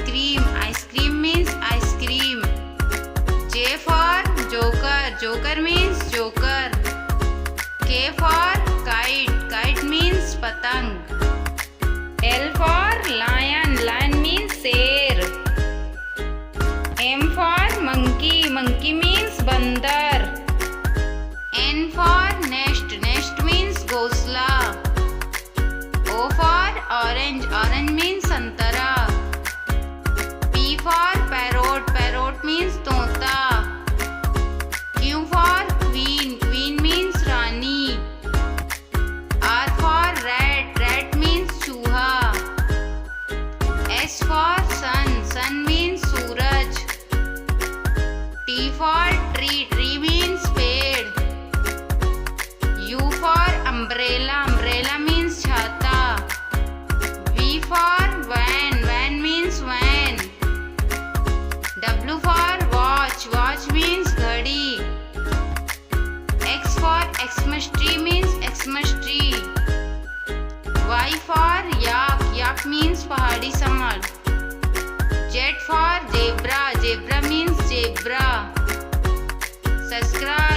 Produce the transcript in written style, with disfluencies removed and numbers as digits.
cream. Ice cream means ice cream. J for joker. Joker means joker. K for kite. Kite means patang. L for lion. Lion means शेर. M for monkey. Monkey means बंदर. N for nest. Nest means घोंसला. O for orange. Orange means संतरा. P for parrot. Parrot means तोता. Q for queen. Queen means Rani. R for rat. Rat means चूहा. S for sun. Sun means Suraj. T for tree. Tree means पेड़. U for umbrella. Umbrella means छाता. V for van. Van means van. W for watch. Watch means घड़ी. X for Xmas tree means Xmas tree. Y for yak. Yak means पहाड़ी संवर. Z for zebra. Zebra means zebra. Subscribe.